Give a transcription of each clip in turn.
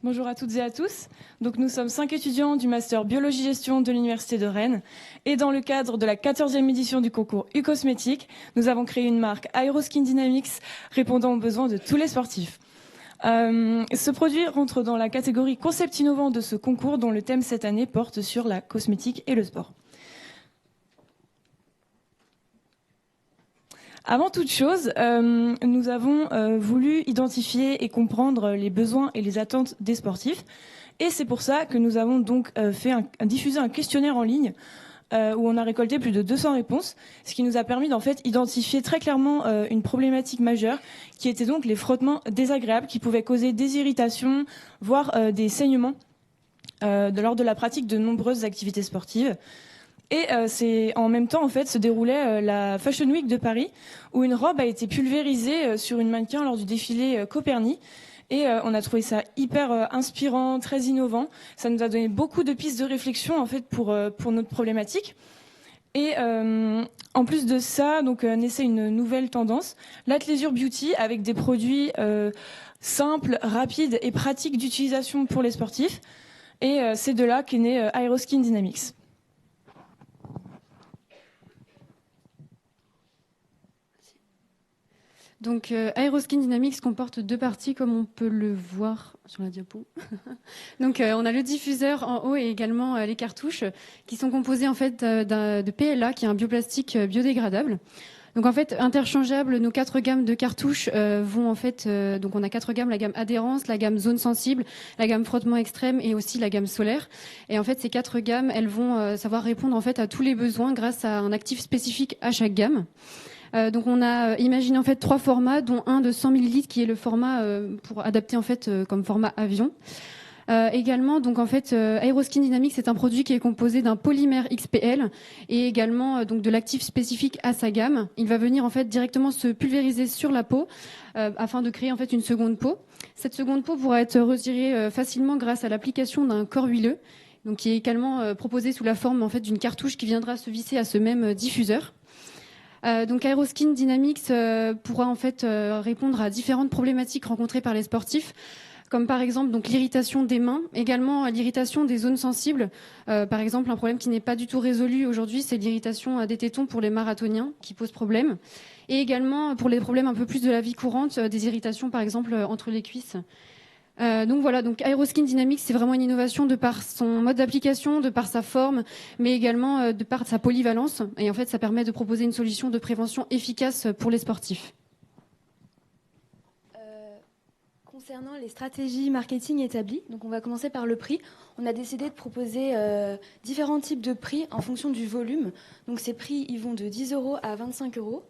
Bonjour à toutes et à tous. Donc, nous sommes 5 étudiants du Master Biologie-Gestion de l'Université de Rennes. Et dans le cadre de la 14e édition du concours U-Cosmétique, nous avons créé une marque Aeroskin Dynamics répondant aux besoins de tous les sportifs. Ce produit rentre dans la catégorie concept innovant de ce concours dont le thème cette année porte sur la cosmétique et le sport. Avant toute chose, nous avons voulu identifier et comprendre les besoins et les attentes des sportifs. Et c'est pour ça que nous avons donc diffusé un questionnaire en ligne où on a récolté plus de 200 réponses, ce qui nous a permis d'en fait identifier très clairement une problématique majeure, qui était donc les frottements désagréables qui pouvaient causer des irritations, voire des saignements lors de la pratique de nombreuses activités sportives. Et c'est en même temps en fait se déroulait la Fashion Week de Paris, où une robe a été pulvérisée sur une mannequin lors du défilé Copernic. Et on a trouvé ça hyper inspirant, très innovant. Ça nous a donné beaucoup de pistes de réflexion en fait pour notre problématique. Et en plus de ça, donc naissait une nouvelle tendance, l'athleisure beauty, avec des produits simples, rapides et pratiques d'utilisation pour les sportifs. Et c'est de là qu'est né Aeroskin Dynamics. Donc, Aeroskin Dynamics comporte 2 parties, comme on peut le voir sur la diapo. Donc, on a le diffuseur en haut et également les cartouches, qui sont composées en fait de PLA, qui est un bioplastique biodégradable. Donc, en fait, interchangeables, nos 4 gammes de cartouches vont en fait. Donc, on a 4 gammes, la gamme adhérence, la gamme zone sensible, la gamme frottement extrême et aussi la gamme solaire. Et en fait, ces 4 gammes, elles vont savoir répondre en fait à tous les besoins grâce à un actif spécifique à chaque gamme. Donc on a imaginé en fait 3 formats, dont un de 100 ml qui est le format pour adapter en fait comme format avion. Également, donc en fait, Aeroskin Dynamics c'est un produit qui est composé d'un polymère XPL et également donc de l'actif spécifique à sa gamme. Il va venir en fait directement se pulvériser sur la peau afin de créer en fait une seconde peau. Cette seconde peau pourra être retirée facilement grâce à l'application d'un corps huileux, donc qui est également proposé sous la forme en fait d'une cartouche qui viendra se visser à ce même diffuseur. Donc Aeroskin Dynamics pourra en fait répondre à différentes problématiques rencontrées par les sportifs, comme par exemple donc l'irritation des mains, également l'irritation des zones sensibles. Par exemple, un problème qui n'est pas du tout résolu aujourd'hui, c'est l'irritation des tétons pour les marathoniens qui pose problème, et également pour les problèmes un peu plus de la vie courante, des irritations par exemple entre les cuisses. Donc voilà, donc Aeroskin Dynamics, c'est vraiment une innovation de par son mode d'application, de par sa forme, mais également de par sa polyvalence. Et en fait, ça permet de proposer une solution de prévention efficace pour les sportifs. Concernant les stratégies marketing établies, donc on va commencer par le prix. On a décidé de proposer différents types de prix en fonction du volume. Donc ces prix, ils vont de 10 € à 25 €.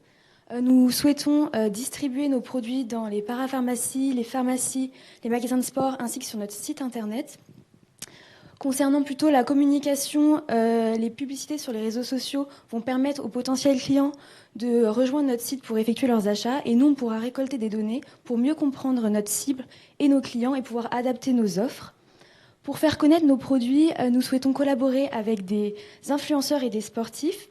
Nous souhaitons distribuer nos produits dans les parapharmacies, les pharmacies, les magasins de sport, ainsi que sur notre site internet. Concernant plutôt la communication, les publicités sur les réseaux sociaux vont permettre aux potentiels clients de rejoindre notre site pour effectuer leurs achats. Et nous, on pourra récolter des données pour mieux comprendre notre cible et nos clients et pouvoir adapter nos offres. Pour faire connaître nos produits, nous souhaitons collaborer avec des influenceurs et des sportifs,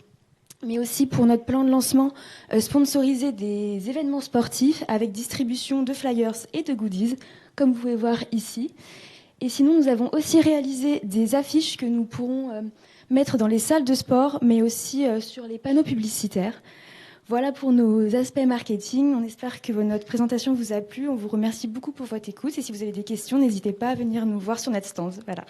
mais aussi pour notre plan de lancement, sponsoriser des événements sportifs avec distribution de flyers et de goodies, comme vous pouvez voir ici. Et sinon, nous avons aussi réalisé des affiches que nous pourrons mettre dans les salles de sport, mais aussi sur les panneaux publicitaires. Voilà pour nos aspects marketing. On espère que notre présentation vous a plu. On vous remercie beaucoup pour votre écoute. Et si vous avez des questions, n'hésitez pas à venir nous voir sur notre stand. Voilà.